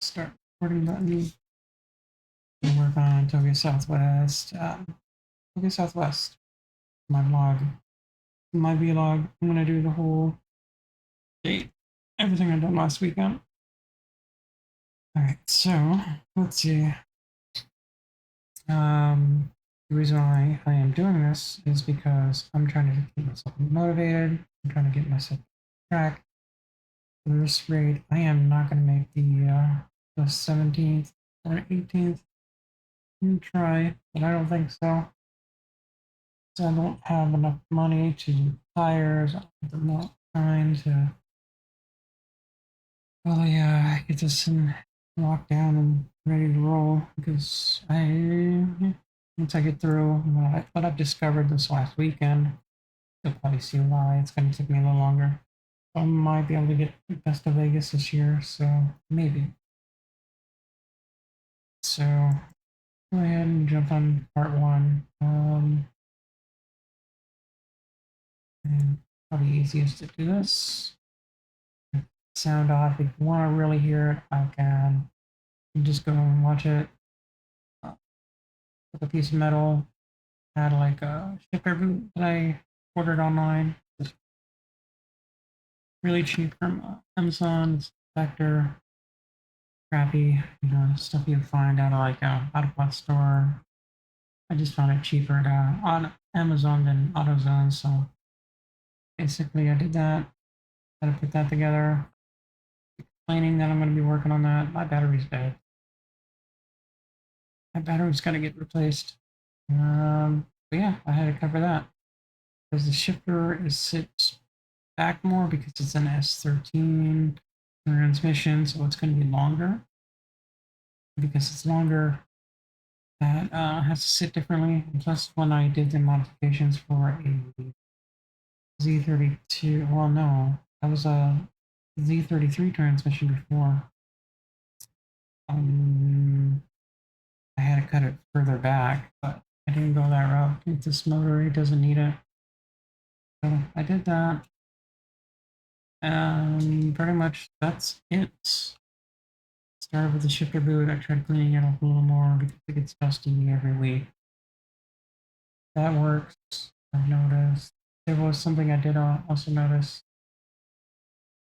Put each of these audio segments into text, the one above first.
start recording button. We'll work on Tokyo Southwest. Tokyo Southwest, my vlog, my vlog. I'm gonna do the whole date, everything I done last weekend. All right, so let's see. The reason why I am doing this is because I'm trying to keep myself motivated. I'm trying to get myself on track. For this rate, I am not going to make the 17th or 18th. Try, but I don't think so. So I don't have enough money to do tires. I don't have enough time to really get this in lockdown and ready to roll because once I get through what I've discovered this last weekend, you'll probably see why it's going to take me a little longer. I might be able to get Best of Vegas this year, so maybe. So go ahead and jump on part one. And probably easiest to do this. Sound off. If you want to really hear it, I can just go and watch it. With a piece of metal, had like a shifter boot that I ordered online. It's really cheap from Amazon. It's Vector, crappy, stuff you find out of like a AutoPod store. I just found it cheaper on Amazon than AutoZone, so basically I did that. Had to put that together. Explaining that I'm going to be working on that. My battery's dead. My battery's got to get replaced. But yeah, I had to cover that because the shifter sits back more because it's an S13 transmission, so it's going to be longer. Because it's longer, that has to sit differently. And plus, when I did the modifications for a Z32, well, no, that was a Z33 transmission before. I had to cut it further back, but I didn't go that route. This motor, it doesn't need it. So I did that. And pretty much that's it. Started with the shifter boot. I tried cleaning it up a little more because it gets dusty every week. That works. I've noticed. There was something I did also notice.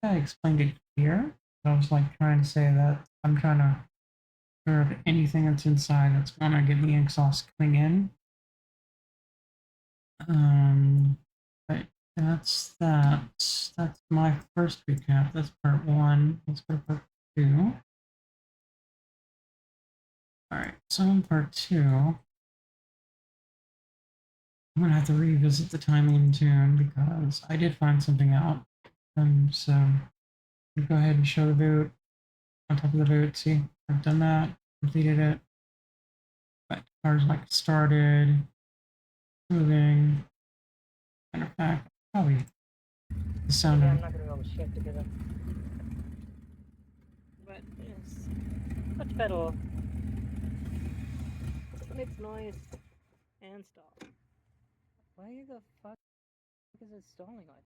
I explained it here. I was like trying to say that I'm trying to curb anything that's inside that's gonna get the exhaust coming in. But that's that. That's my first recap. That's part one. Let's go to part two. All right, so in part two, I'm gonna have to revisit the timing and tune because I did find something out. So go ahead and show the boot on top of the boot. See, I've done that, completed it. But the car's like started, moving. Matter of fact, probably the sound. I'm not gonna be able to shift together. But it's much better. It makes noise and stop. Why the fuck is it stalling like?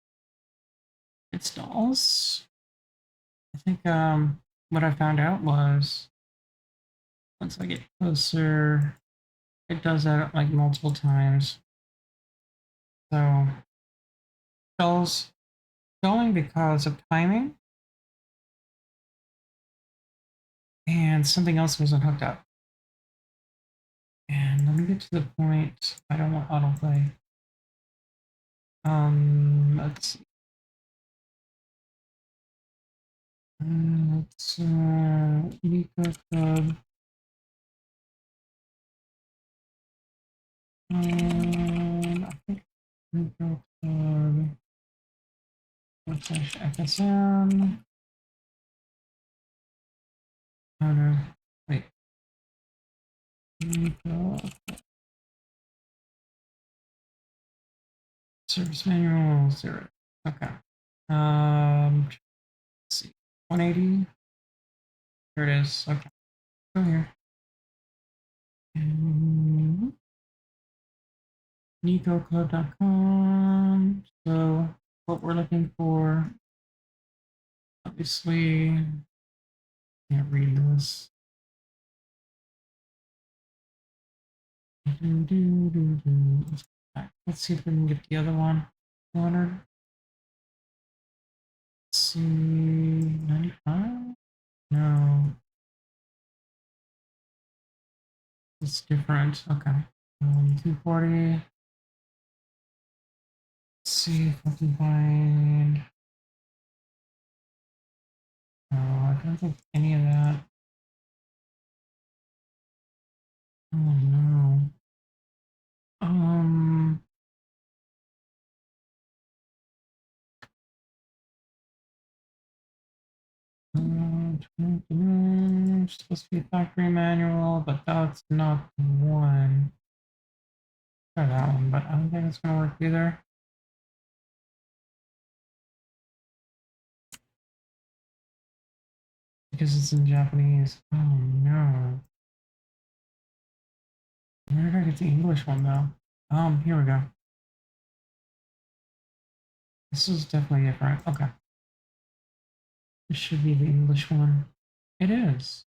It stalls. I think what I found out was once I get closer, it does that like multiple times. So stalls stalling because of timing and something else wasn't hooked up. And let me get to the point. I don't want autoplay. Let's see. Let's Nico Club. I think Nico Club. Slash FSM. Oh no, wait. Nico. Service manual 0. Okay. Let's see. 180. There it is. Okay. Go here. NicoClub.com. So what we're looking for, obviously, can't read the this. Let's see if we can get the other one. 200. Let's see. 95? No. It's different. Okay. 240. Let's see if I can find. Oh, I don't think any of that. Oh no. Um. Supposed to be a factory manual, but that's not the one. Try that one, but I don't think it's gonna work either. Because it's in Japanese. Oh no. Where did I get the English one though? Here we go. This is definitely different. Okay. This should be the English one. It is.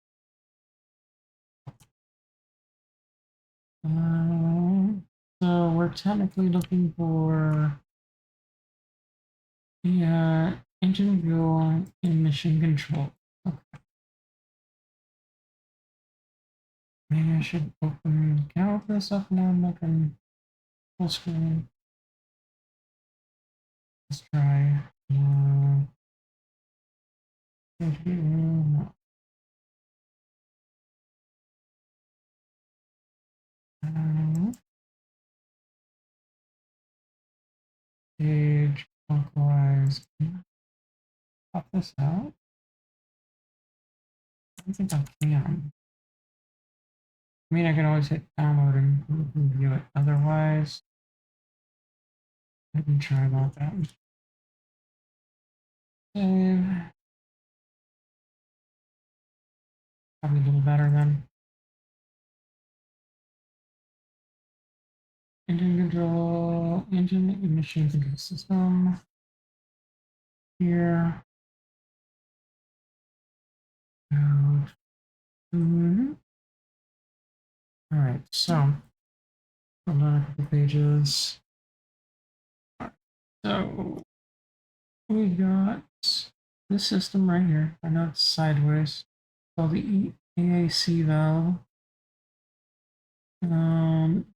So we're technically looking for the engine fuel and mission control. Okay. Maybe I should open. Can I open this up now? I'm looking full screen. Let's try. No. Page clockwise. Pop this out. I don't think I can. I mean, I can always hit download and view it. Otherwise, I can try about that. Save. Probably a little better then. Engine control, engine emission control system. Here. All right, so hold on a couple pages. So we got this system right here. I know it's sideways. Called the AAC valve.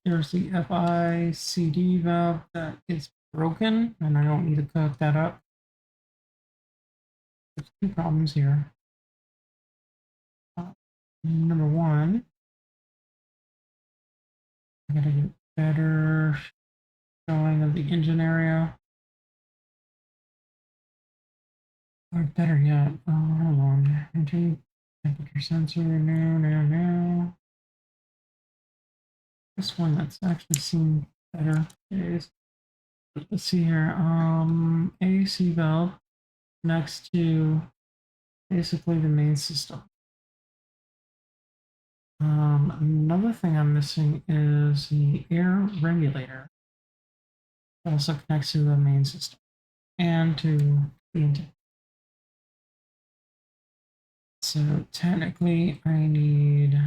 There's the FICD valve that is broken, and I don't need to cook that up. There's two problems here. Number one, I gotta get better showing of the engine area. Or better yet, hold on. Engine temperature sensor, no. This one that's actually seen better days. Let's see here. AC valve next to basically the main system. Another thing I'm missing is the air regulator. It also connects to the main system and to the intake. So technically, I need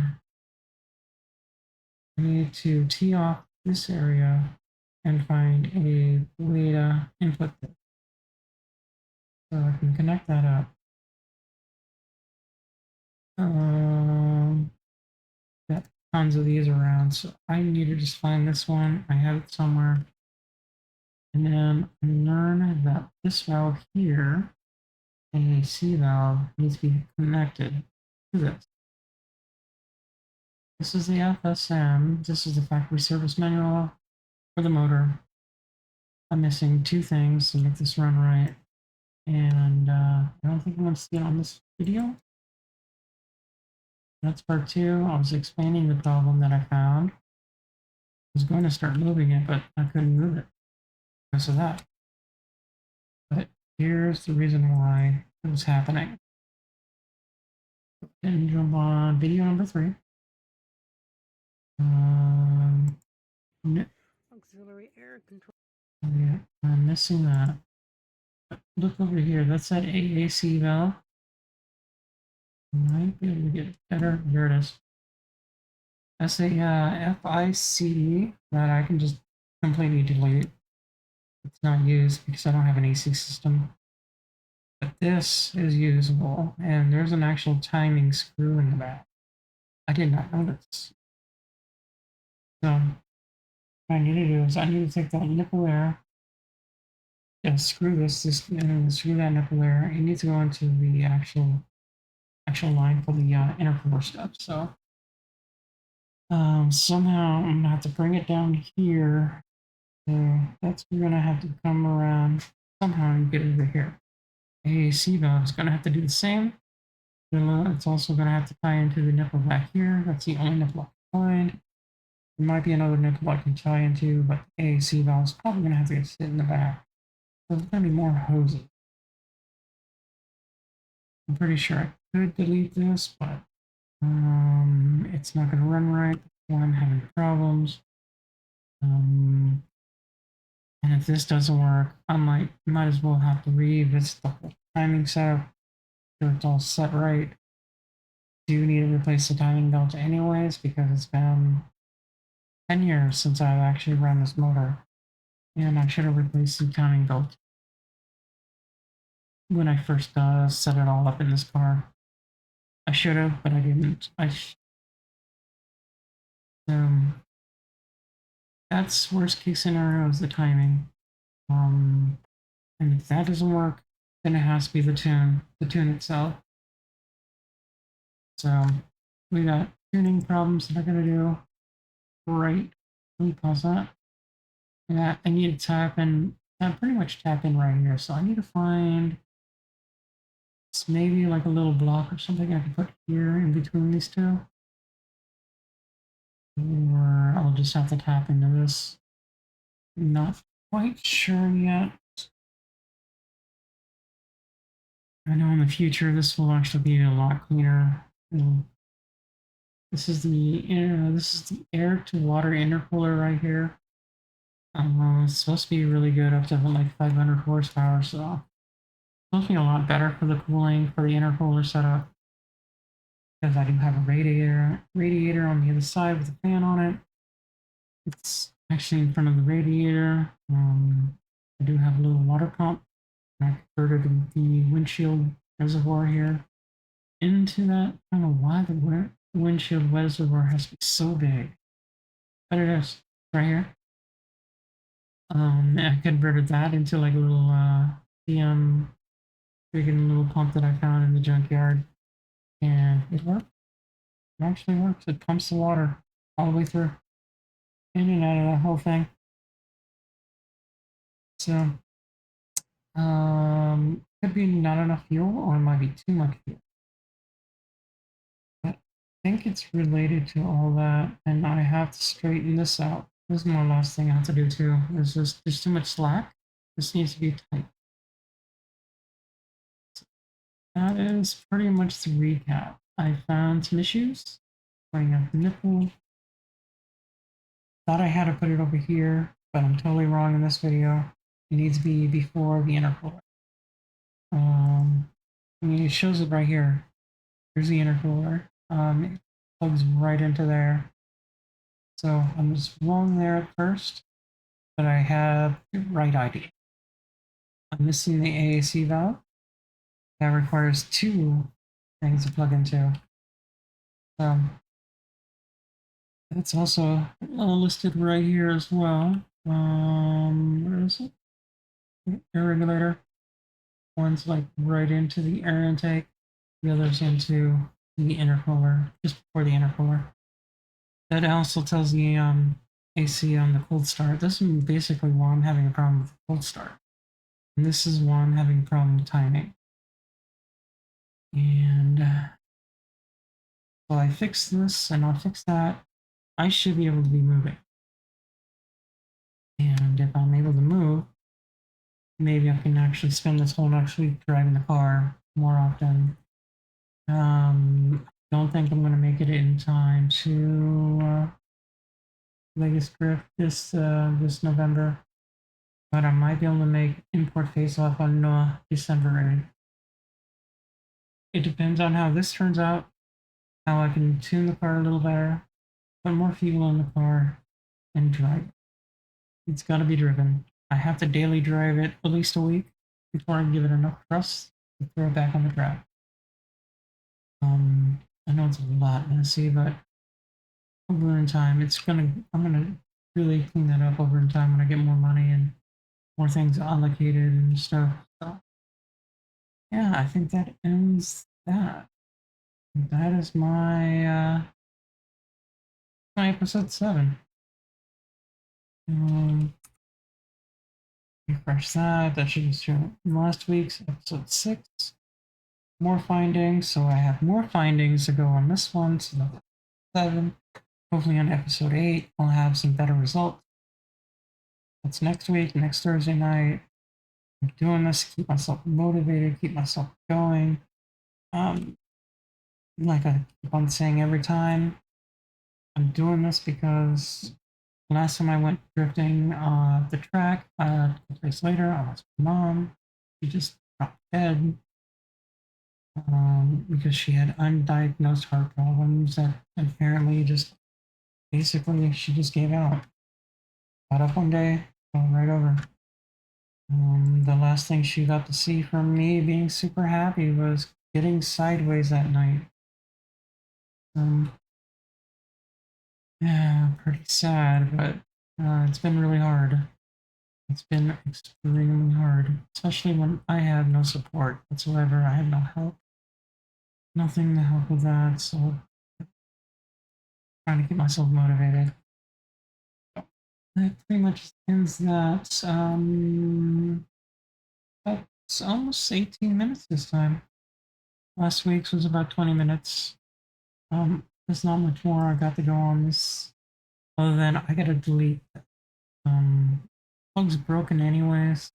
to tee off this area and find a way to input this. So I can connect that up. Got tons of these around, so I need to just find this one. I have it somewhere. And then learn that this valve here, AAC valve, needs to be connected to this. This is the FSM. This is the factory service manual for the motor. I'm missing two things to make this run right. And I don't think I'm going to see it on this video. That's part two. I was explaining the problem that I found. I was going to start moving it, but I couldn't move it because of that. But here's the reason why it was happening. Then jump on video number 3. Auxiliary air control. Yeah, I'm missing that. But look over here. That's that AAC valve. Might be able to get better. There it is. That's a FICD that I can just completely delete. It's not used because I don't have an AC system. But this is usable, and there's an actual timing screw in the back. I did not know this. So what I need to do is I need to take that nipple there, screw this, and screw that nipple there. It needs to go into the actual line for the intercooler stuff. So somehow I'm gonna have to bring it down here. So that's we're gonna have to come around somehow and get it over here. AAC valve is gonna have to do the same. It's also gonna have to tie into the nipple back here. That's the only nipple I can find. There might be another nipple I can tie into, but the AAC valve is probably gonna have to sit in the back. So there's gonna be more hoses. I'm pretty sure I could delete this, but it's not gonna run right. I'm having problems. And if this doesn't work, I might as well have to revisit the whole timing setup. So it's all set right. Do need to replace the timing belt anyways because it's been 10 years since I've actually run this motor. And I should have replaced the timing belt when I first set it all up in this car. I should have, but I didn't. Um, that's worst case scenario is the timing. And if that doesn't work, then it has to be the tune itself. So we got tuning problems that I'm gonna do. Right. Let me pause that. Yeah, I need to tap in. I pretty much tap in right here. So I need to find maybe like a little block or something I can put here in between these two. Or I'll just have to tap into this. Not quite sure yet. I know in the future this will actually be a lot cleaner. This is the air to water intercooler right here. It's supposed to be really good up to like 500 horsepower, so it's supposed to be a lot better for the cooling for the intercooler setup. Because I do have a radiator on the other side with a fan on it. It's actually in front of the radiator. I do have a little water pump. I converted the windshield reservoir here into that. I don't know why the windshield reservoir has to be so big, but it is right here. I converted that into like a little CM freaking little pump that I found in the junkyard, and it worked. It actually works. It pumps the water all the way through, in and out of that whole thing. So, could be not enough fuel, or it might be too much fuel. But I think it's related to all that, and I have to straighten this out. This is my last thing I have to do too. There's too much slack. This needs to be tight. So that is pretty much the recap. I found some issues. Putting up the nipple. Thought I had to put it over here, but I'm totally wrong in this video. It needs to be before the intercooler. I mean, it shows it right here. Here's the intercooler. It plugs right into there. So I was wrong there at first, but I have the right idea. I'm missing the AAC valve. That requires two things to plug into. So that's also listed right here as well. Where is it? Air regulator. One's like right into the air intake. The other's into the intercooler, just before the intercooler. That also tells the AC on the cold start. This is basically why I'm having a problem with the cold start. And this is why I'm having a problem with timing. And so I fix this and I'll fix that. I should be able to be moving. And if I'm able to move, maybe I can actually spend this whole next week driving the car more often. Don't think I'm going to make it in time to vegasdrift this November, but I might be able to make import face off on December 8th. it depends on how this turns out, how I can tune the car a little better, put more fuel in the car, and drive it. It's got to be driven. I have to daily drive it at least a week before I give it enough thrust to throw it back on the track. I know it's a lot messy, but over in time, I'm gonna really clean that up over in time when I get more money and more things allocated and stuff. So yeah, I think that ends that. That is my episode 7. Um, refresh that. That should just show last week's episode 6. More findings. So I have more findings to go on this one. So that's 7. Hopefully on episode 8, I'll have some better results. That's next week, next Thursday night. I'm doing this to keep myself motivated, keep myself going. Like I keep on saying every time, I'm doing this because last time I went drifting the track, a couple days later, I lost my mom. She just dropped dead because she had undiagnosed heart problems that apparently just basically she just gave out. Got up one day, fell right over. The last thing she got to see from me being super happy was getting sideways that night. Yeah, pretty sad, but it's been really hard. It's been extremely hard, especially when I have no support whatsoever. I have no help, nothing to help with that. So, trying to keep myself motivated. That pretty much ends that. That's almost 18 minutes this time. Last week's was about 20 minutes. There's not much more I got to go on this, other than I gotta delete. Plug's broken anyways.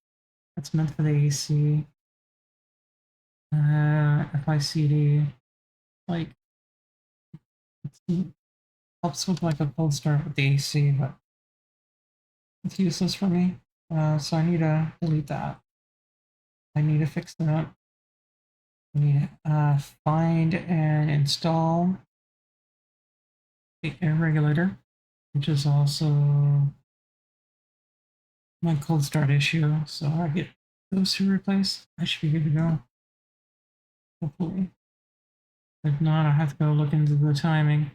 That's meant for the AC. FICD, like it helps with like a cold start with the AC, but it's useless for me. So I need to delete that. I need to fix that. I need to find and install the air regulator, which is also my cold start issue. So I get those two replaced. I should be good to go. Hopefully. If not, I have to go look into the timing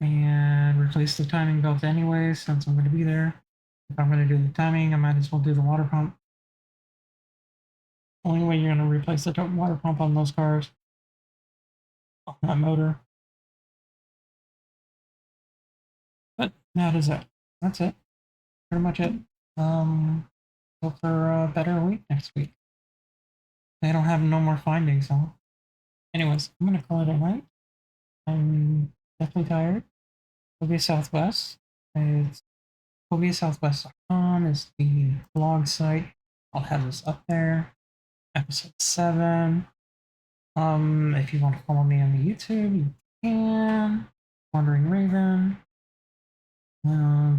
and replace the timing belt anyway, since I'm going to be there. If I'm going to do the timing, I might as well do the water pump. Only way you're going to replace the water pump on those cars, on that motor. But that is it. That's it. Pretty much it. Hope for a better week next week. They don't have no more findings, huh? Anyways, I'm going to call it a night. I'm definitely tired. Silvia Southwest. It's SilviaSouthwest.com is the blog site. I'll have this up there. Episode 7. If you want to follow me on the YouTube, you can. Wandering Raven.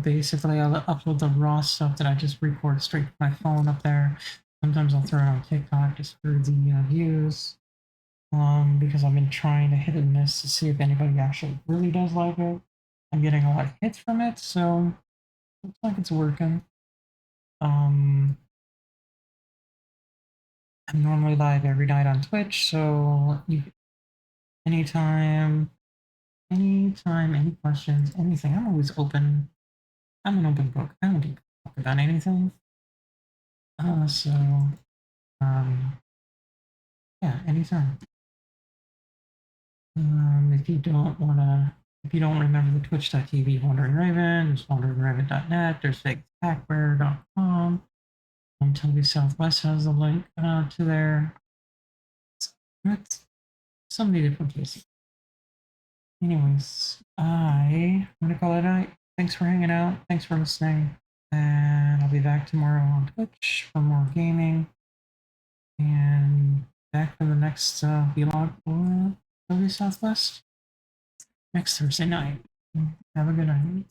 Basically, I'll upload the raw stuff that I just record straight to my phone up there. Sometimes I'll throw it on TikTok just for the views. Because I've been trying to hit and miss to see if anybody actually really does like it. I'm getting a lot of hits from it, so looks like it's working. I'm normally live every night on Twitch, so anytime, any questions, anything, I'm always open. I'm an open book. I don't give a fuck about anything. So, yeah, anytime. If you don't remember the twitch.tv Wandering Raven, there's wanderingraven.net, there's vegasdrift.com. Toby Southwest has a link to their. That's so many different places. Anyways, I'm gonna call it a night. Thanks for hanging out. Thanks for listening. And I'll be back tomorrow on Twitch for more gaming. And back for the next vlog for Toby Southwest next Thursday night. Have a good night.